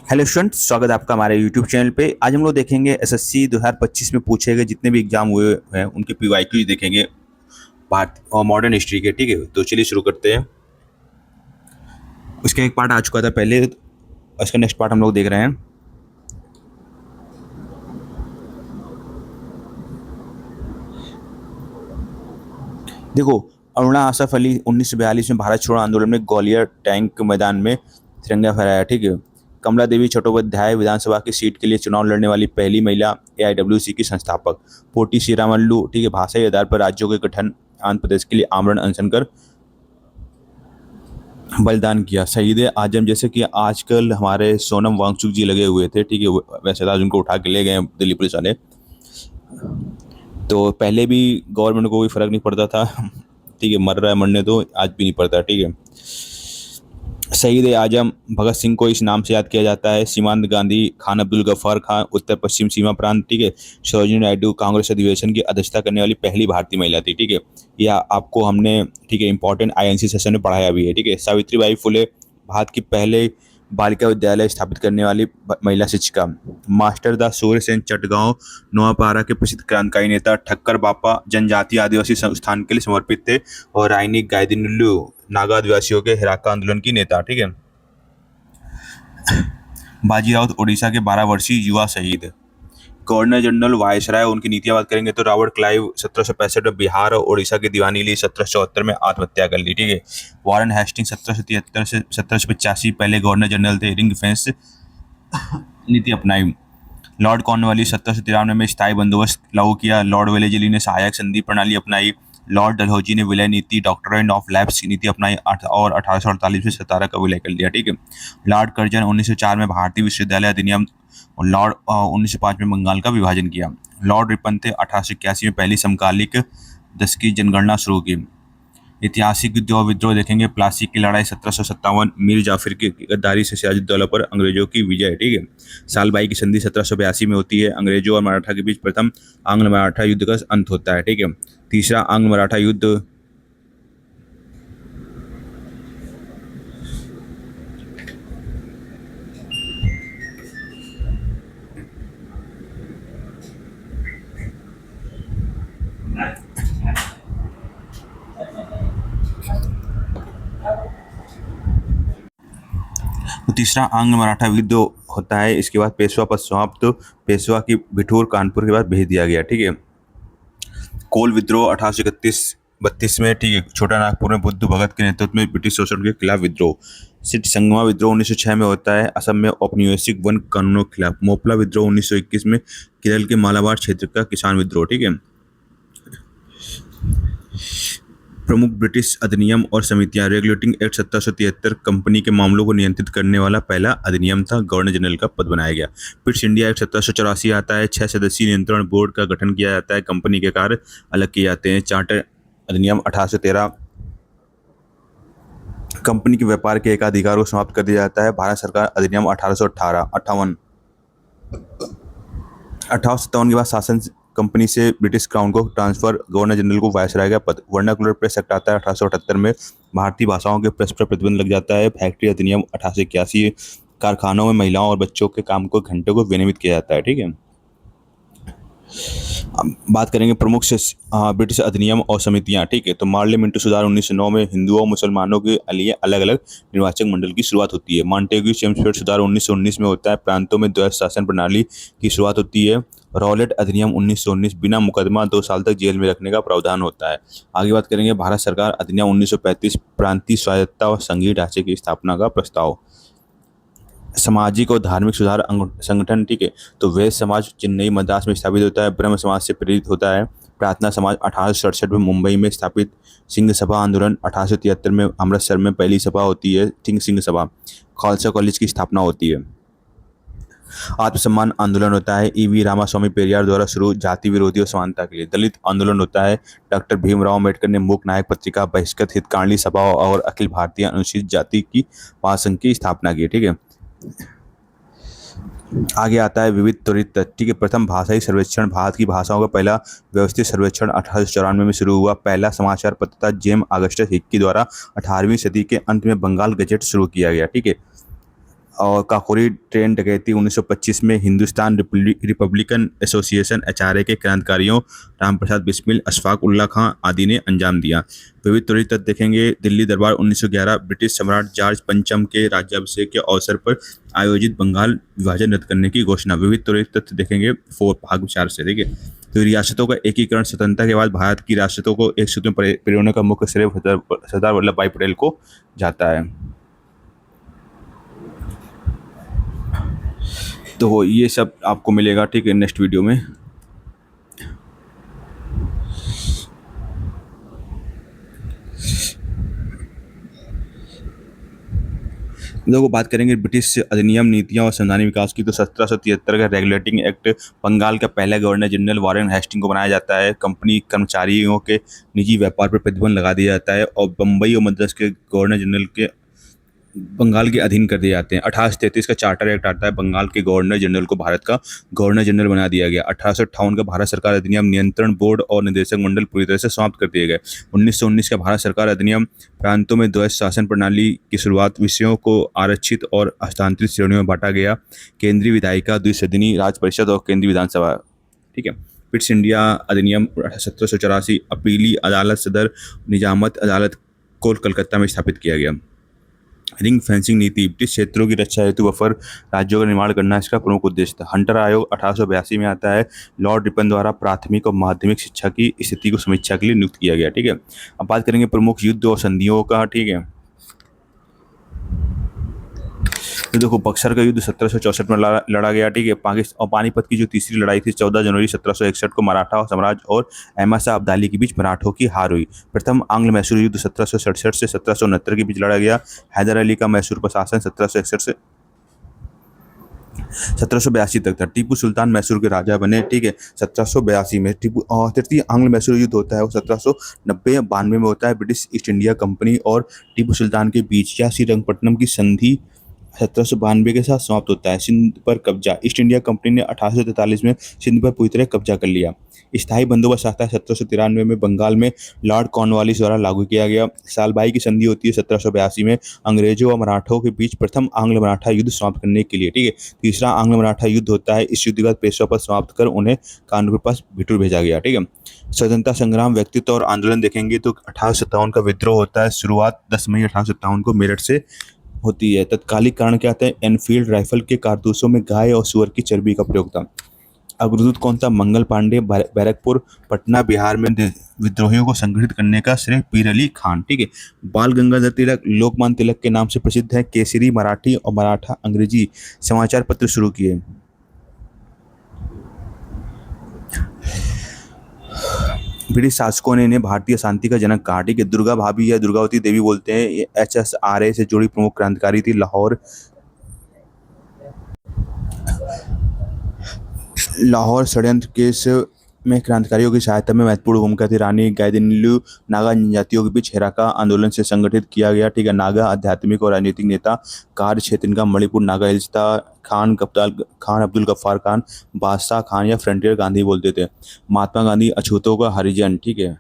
Hello student, स्वागत है आपका हमारे यूट्यूब चैनल पे। आज हम लोग देखेंगे एसएससी 2025 में पूछे गए जितने भी एग्जाम हुए हैं उनके पीवाईक्यूज देखेंगे भारत और मॉडर्न हिस्ट्री के। ठीक है, तो चलिए शुरू करते हैं। उसका एक पार्ट आ चुका था पहले, उसका नेक्स्ट पार्ट हम लोग देख रहे हैं। देखो, अरुणा आसफ अली 1942 में भारत छोड़ो आंदोलन में ग्वालियर टैंक मैदान में तिरंगा फहराया। ठीक है। कमला देवी चट्टोपाध्याय विधानसभा की सीट के लिए चुनाव लड़ने वाली पहली महिला, एआईडब्ल्यूसी की संस्थापक। पोटी श्रीरामुलु, ठीक है, भाषाई आधार पर राज्यों के गठन, आंध्र प्रदेश के लिए आमरण अनशन कर बलिदान किया। शहीद आजम, जैसे कि आजकल हमारे सोनम वांगचुक जी लगे हुए थे, ठीक है, वैसे आज उनको उठा के ले गए दिल्ली पुलिस वाले। तो पहले भी गवर्नमेंट को कोई फर्क नहीं पड़ता था, ठीक है, मर रहा है मरने दो, आज भी नहीं पड़ता। ठीक है। शहीद आजम भगत सिंह को इस नाम से याद किया जाता है। सीमांत गांधी, खान अब्दुल गफ्फार खान, उत्तर पश्चिम सीमा प्रांत, ठीक है। सरोजिनी नायडू कांग्रेस अधिवेशन की अध्यक्षता करने वाली पहली भारतीय महिला थी। ठीक है, यह आपको हमने, ठीक है, इंपॉर्टेंट आईएनसी सेशन में पढ़ाया भी है। ठीक है। सावित्रीबाई फुले भारत की पहले बालिका विद्यालय स्थापित करने वाली महिला शिक्षिका। मास्टर दा सूर्य सेन चटगांव नोआपारा के प्रसिद्ध क्रांतिकारी नेता। ठक्कर बापा जनजातीय आदिवासी संस्थान के लिए समर्पित थे और राइनी गायदिनुल्लू नागा आदिवासियों के हिराका आंदोलन की नेता। ठीक है। बाजी राउत ओडिशा के 12 वर्षीय युवा शहीद। गवर्नर जनरल वायसराय, उनकी नीतियां बात करेंगे तो रॉबर्ट क्लाइव 1765 में बिहार और उड़ीसा की दीवानी ली, 1774 में आत्महत्या कर ली। ठीक है। वारन हेस्टिंग 1773 से 1785 पहले गवर्नर जनरल थे, रिंग फेंस नीति अपनाई। लॉर्ड कॉर्नवालिस 1793 में स्थायी बंदोबस्त लागू किया। लॉर्ड वेलेजली ने सहायक संधि प्रणाली अपनाई। लॉर्ड डलहौजी ने विलय नीति, डॉक्ट्राइन ऑफ लैप्स नीति अपनाई और 1848 में सतारा का विलय कर लिया। ठीक है। लॉर्ड कर्जन 1904 में भारतीय विश्वविद्यालय अधिनियम और लॉर्ड 1905 में बंगाल का विभाजन किया। लॉर्ड रिपन थे 1881 में पहली समकालिक दशकीय जनगणना शुरू की। ऐतिहासिक विद्रोह देखेंगे। प्लासी की लड़ाई 1757, मीर जाफर की गद्दारी से सिराजुद्दौला पर अंग्रेजों की विजय। ठीक है। सालबाई की संधि 1782 में होती है। अंग्रेजों और मराठा के बीच प्रथम आंग्ल मराठा युद्ध का अंत होता है। ठीक है। तीसरा आंग्ल मराठा युद्ध तीसरा आंग्ल मराठा युद्ध होता है। इसके बाद पेशवा पद समाप्त। पेशवा की बिठूर कानपुर के बाद भेज दिया गया। ठीक है। कोल विद्रोह 1831-32 में, ठीक है, छोटा नागपुर में बुद्ध भगत के नेतृत्व में ब्रिटिश शोषण के खिलाफ विद्रोह। सिट संगमा विद्रोह 1906 में होता है, असम में औपनिवेशिक वन कानूनों के खिलाफ। मोपला विद्रोह 1921 में, केरल के मालाबार क्षेत्र का किसान विद्रोह। ठीक है। प्रमुख ब्रिटिश अधिनियम और समितियां। रेगुलेटिंग एक्ट 1773 कंपनी के मामलों को नियंत्रित करने वाला पहला अधिनियम था। गवर्नर जनरल का पद बनाया गया। पिट्स इंडिया एक्ट 1784 आता है। 6 सदस्यीय नियंत्रण बोर्ड का गठन किया जाता है। कंपनी के कार्य अलग किए जाते हैं। चार्टर अधिनियम 1813 कंपनी के व्यापार के एकाधिकार को समाप्त कर दिया जाता है। भारत सरकार अधिनियम 1858 1857 के बाद शासन कंपनी से ब्रिटिश क्राउन को ट्रांसफर। गवर्नर जनरल को वायसराय का पद। वर्नाकुलर प्रेस एक्ट आता है 1878 में। भारतीय भाषाओं के प्रेस पर प्रतिबंध लग जाता है। फैक्ट्री अधिनियम 1881। कारखानों में महिलाओं और बच्चों के काम को घंटों को विनियमित किया जाता है। ठीक है। अब बात करेंगे प्रमुख ब्रिटिश अधिनियम और समितियां। ठीक है। तो मार्ले मिंटो सुधार 1909 में हिंदुओं और मुसलमानों के लिए अलग अलग निर्वाचक मंडल की शुरुआत होती है। मॉन्टेग्यू चेम्सफोर्ड सुधार 1919 में होता है। प्रांतों में द्वैध शासन प्रणाली की शुरुआत होती है। रॉलेट अधिनियम 1919 बिना मुकदमा 2 साल तक जेल में रखने का प्रावधान होता है। आगे बात करेंगे भारत सरकार अधिनियम 1935 प्रांतीय स्वायत्तता और संघीय ढांचे की स्थापना का प्रस्ताव। सामाजिक और धार्मिक सुधार संगठन। ठीक है। तो वैश्य समाज चेन्नई मद्रास में स्थापित होता है। ब्रह्म समाज से प्रेरित होता है। प्रार्थना समाज 1867 में मुंबई में स्थापित। सिंह सभा आंदोलन 1873 में अमृतसर में पहली सभा होती है, सिंह सभा। खालसा कॉलेज की स्थापना होती है। आत्मसम्मान आंदोलन होता है, ईवी रामास्वामी पेरियार द्वारा शुरू, जाति विरोधी और समानता के लिए। दलित आंदोलन होता है, डॉक्टर भीमराव अम्बेडकर ने मूक नायक पत्रिका बहिष्कृत, हितकांडी सभा और अखिल भारतीय अनुसूचित जाति की महासंघ की स्थापना की। ठीक है। आगे आता है विविध त्वरित। ठीक है। प्रथम भाषाई सर्वेक्षण। भारत की भाषाओं का पहला व्यवस्थित सर्वेक्षण 1894 में शुरू हुआ। पहला समाचार पत्र था जेम ऑगस्टस हिक्की द्वारा 18वीं सदी के अंत में बंगाल गजेट शुरू किया गया। ठीक है। और काकोरी ट्रेन डकैती 1925 में हिंदुस्तान रिपब्लिकन एसोसिएशन एचआरए के क्रांतिकारियों रामप्रसाद बिस्मिल, अशफाक उल्ला खां आदि ने अंजाम दिया। विविध त्वरित तथ्य देखेंगे। दिल्ली दरबार 1911, ब्रिटिश सम्राट जॉर्ज पंचम के राज्याभिषेक के अवसर पर आयोजित बंगाल विभाजन रद्द करने की घोषणा। विविध त्वरित तथ्य देखेंगे 4 भाग विचार से, ठीक है। तो रियासतों का एकीकरण स्वतंत्रता के बाद भारत की रियासतों को एक सूत्र में पिरोने का मुख्य श्रेय सरदार वल्लभ भाई पटेल को जाता है। तो ये सब आपको मिलेगा, ठीक है, नेक्स्ट वीडियो में। देखो बात करेंगे ब्रिटिश अधिनियम, नीतियां और संवैधानिक विकास की। तो 1773 का रेगुलेटिंग एक्ट बंगाल का पहला गवर्नर जनरल वॉरेन हेस्टिंग को बनाया जाता है। कंपनी कर्मचारियों के निजी व्यापार पर प्रतिबंध लगा दिया जाता है और बम्बई और मद्रास के गवर्नर जनरल के बंगाल के अधीन कर दिए जाते हैं। 1833 का चार्टर एक्ट आता है। बंगाल के गवर्नर जनरल को भारत का गवर्नर जनरल बना दिया गया। 1858 का भारत सरकार अधिनियम, नियंत्रण बोर्ड और निदेशक मंडल पूरी तरह से समाप्त कर दिए गए। 1919 का भारत सरकार अधिनियम, प्रांतों में द्वैध शासन प्रणाली की शुरुआत, विषयों को आरक्षित और हस्तांतरित श्रेणियों में बांटा गया। केंद्रीय विधायिका, द्विसदनी राज परिषद और केंद्रीय विधानसभा, ठीक है। पिट्स इंडिया अधिनियम 1784, अपीली अदालत सदर निजामत अदालत को कलकत्ता में स्थापित किया गया। रिंग फेंसिंग नीति, ब्रिटिश क्षेत्रों की रक्षा हेतु बफर राज्यों का निर्माण करना इसका प्रमुख उद्देश्य था। हंटर आयोग 1882 में आता है। लॉर्ड रिपन द्वारा प्राथमिक और माध्यमिक शिक्षा की स्थिति को समीक्षा के लिए नियुक्त किया गया, ठीक है। अब बात करेंगे प्रमुख युद्ध और संधियों का, ठीक है। तो देखो बक्सर का युद्ध 1764 में लड़ा गया, ठीक है। पाकिस्तान और पानीपत की जो तीसरी लड़ाई थी 14 जनवरी 1761 को मराठा साम्राज्य और अहमद शाह अब्दाली के बीच मराठों की हार हुई। प्रथम आंग्ल मैसूर युद्ध 1767 से 1769 के बीच लड़ा गया। हैदर अली का मैसूर पर शासन 1761 से 1782 तक था। टीपू सुल्तान मैसूर के राजा बने, ठीक है। 1782 में टीपू तृतीय आंग्ल मैसूर युद्ध होता है वो 1790-92 में होता है। ब्रिटिश ईस्ट इंडिया कंपनी और टीपू सुल्तान के बीच या श्रीरंगपट्टनम की संधि 1792 के साथ समाप्त होता है। सिंध पर कब्जा, ईस्ट इंडिया कंपनी ने 1843 में सिंध पर पूरी तरह कब्जा कर लिया। स्थायी बंदोबस्त आता है 1793 में बंगाल में लॉर्ड कॉर्नवालिस द्वारा लागू किया गया। सालबाई की संधि होती है 1782 में अंग्रेजों और मराठों के बीच प्रथम आंग्ल मराठा युद्ध समाप्त करने के लिए, ठीक है। तीसरा आंग्ल मराठा युद्ध होता है। इस युद्ध के बाद पेशवा पर समाप्त कर उन्हें कानपुर के पास भिटूर भेजा गया, ठीक है। स्वतंत्रता संग्राम, व्यक्तित्व और आंदोलन देखेंगे तो 1857 का विद्रोह होता है। शुरुआत 10 मई 1857 को मेरठ से होती है। तत्कालिक कारण क्या था? एनफील्ड राइफल के कारतूसों में गाय और सुअर की चर्बी का प्रयोग था। अग्रदूत कौन था? मंगल पांडे। बैरकपुर पटना बिहार में विद्रोहियों को संगठित करने का श्रेय पीर अली खान, ठीक है। बाल गंगाधर तिलक लोकमान्य तिलक के नाम से प्रसिद्ध है। केसरी मराठी और मराठा अंग्रेजी समाचार पत्र शुरू किए। ब्रिटिश शासकों ने इन्हें भारतीय शांति का जनक कहा, ठीक है। दुर्गा भाभी या दुर्गावती देवी बोलते हैं। ये HSRA से जुड़ी प्रमुख क्रांतिकारी थी। लाहौर षड्यंत्र केस में क्रांतिकारियों की सहायता में महत्वपूर्ण भूमिका थी। रानी गाइदिन्यू नागा जनजातियों के बीच हेराका आंदोलन से संगठित किया गया, ठीक है। नागा आध्यात्मिक और राजनीतिक नेता। कार्य क्षेत्र इनका मणिपुर नागा हिल्स था। खान अब्दुल गफ्फार खान, बादशाह खान या फ्रंटियर गांधी बोलते थे। महात्मा गांधी अछूतों का हरिजन, ठीक है।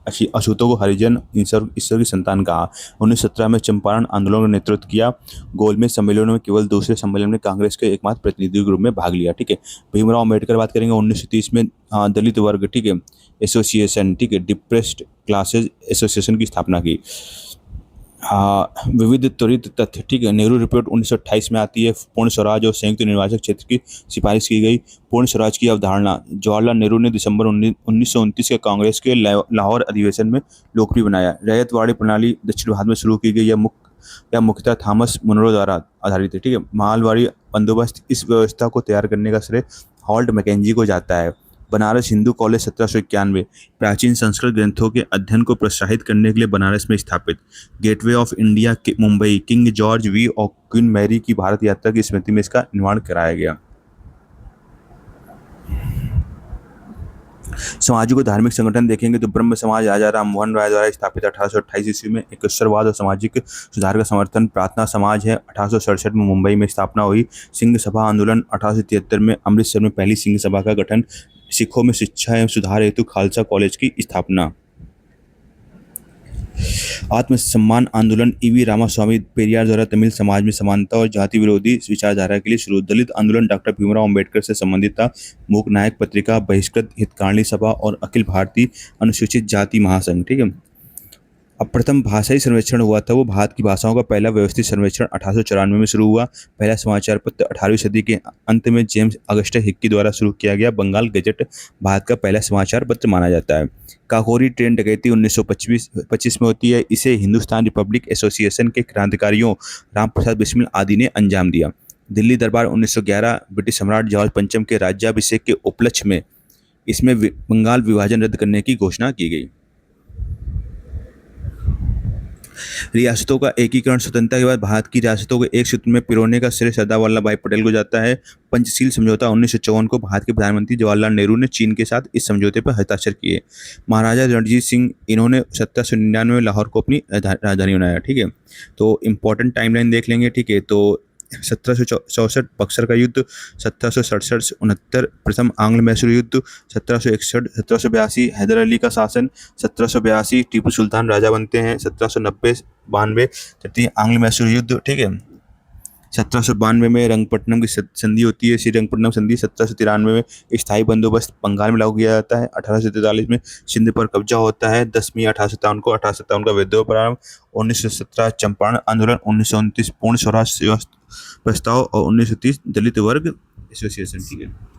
अछूतों को हरिजन ईश्वर की संतान कहा। 1917 में चंपारण आंदोलन का नेतृत्व किया। गोलमेज सम्मेलनों में केवल दूसरे सम्मेलन में कांग्रेस के एकमात्र प्रतिनिधि ग्रुप में भाग लिया, ठीक है। भीमराव अम्बेडकर बात करेंगे 1930 में दलित वर्ग, ठीक है, एसोसिएशन, ठीक है, डिप्रेस्ड क्लासेज एसोसिएशन की स्थापना की। विविध त्वरित तथ्य, ठीक है। नेहरू रिपोर्ट 1928 में आती है। पूर्ण स्वराज और संयुक्त निर्वाचक क्षेत्र की सिफारिश की गई। पूर्ण स्वराज की अवधारणा जवाहरलाल नेहरू ने दिसंबर 1929 के कांग्रेस के लाहौर अधिवेशन में लोकप्रिय बनाया। रैयतवाड़ी प्रणाली दक्षिण भारत में शुरू की गई। यह मुख्यतः थॉमस मुनरो द्वारा आधारित है, ठीक है। मालवाड़ी बंदोबस्त, इस व्यवस्था को तैयार करने का श्रेय हॉल्ट मैकेंजी को जाता है। बनारस हिंदू कॉलेज 1791 प्राचीन संस्कृत ग्रंथों के अध्ययन को प्रोत्साहित करने के लिए बनारस में स्थापित। Gateway of India Mumbai, king George we और क्वीन मैरी की भारत यात्रा की स्मृति में इसका निर्माण कराया गया। सामाजिक और धार्मिक संगठन देखेंगे तो ब्रह्म समाज राजा राम मोहन राय द्वारा स्थापित 1828 ईस्वी में एकेश्वरवाद और सामाजिक सुधार का समर्थन। प्रार्थना समाज है। 1867 में मुंबई में स्थापना हुई। सिंह सभा आंदोलन 1873 में अमृतसर में पहली सिंह सभा का गठन। सिखों में शिक्षा एवं सुधार हेतु खालसा कॉलेज की स्थापना। आत्मसम्मान आंदोलन ईवी रामास्वामी पेरियार द्वारा तमिल समाज में समानता और जाति विरोधी विचारधारा के लिए शुरू। दलित आंदोलन डॉक्टर भीमराव अंबेडकर से संबंधित था। मूक नायक पत्रिका, बहिष्कृत हितकारिणी सभा और अखिल भारतीय अनुसूचित जाति महासंघ। ठीक है। अब प्रथम भाषाई सर्वेक्षण हुआ था, वो भारत की भाषाओं का पहला व्यवस्थित सर्वेक्षण 1894 में शुरू हुआ। पहला समाचार पत्र 18वीं सदी के अंत में जेम्स अगस्टस हिक्की द्वारा शुरू किया गया। बंगाल गजट भारत का पहला समाचार पत्र माना जाता है। काकोरी ट्रेन डकैती 1925 में होती है। इसे हिंदुस्तान रिपब्लिक एसोसिएशन के क्रांतिकारियों रामप्रसाद बिस्मिल आदि ने अंजाम दिया। दिल्ली दरबार 1911 ब्रिटिश सम्राट जॉर्ज पंचम के राज्याभिषेक के उपलक्ष्य में इसमें बंगाल विभाजन रद्द करने की घोषणा की गई। रियासतों का एकीकरण स्वतंत्रता के बाद भारत की रियासतों को एक सूत्र में पिरोने का श्रेय सरदार वल्लभ भाई पटेल को जाता है। पंचशील समझौता 1954 को भारत के प्रधानमंत्री जवाहरलाल नेहरू ने चीन के साथ इस समझौते पर हस्ताक्षर किए। महाराजा रणजीत सिंह इन्होंने 1799 में लाहौर को अपनी राजधानी बनाया। ठीक है। तो इम्पोर्टेंट टाइमलाइन देख लेंगे। ठीक है। तो 1764 बक्सर का युद्ध, 1767-69 प्रथम आंग्ल मैसूर युद्ध, 1761-1782 हैदर अली का शासन, 1782 टीपू सुल्तान राजा बनते हैं, 1790-92 तृतीय आंग्ल मैसूर युद्ध। ठीक है। 1792 में रंगपट्टनम की संधि होती है, श्रीरंगपट्टनम संधि। 1793 में स्थायी बंदोबस्त बंगाल में लागू किया जाता है। 1843 में सिंध पर कब्जा होता है। 10 मई 1857 को 1857 का विद्रोह प्रारंभ। 1917 चंपारण आंदोलन। 1929 पूर्ण स्वराज प्रस्ताव और 1930 दलित वर्ग एसोसिएशन। ठीक है।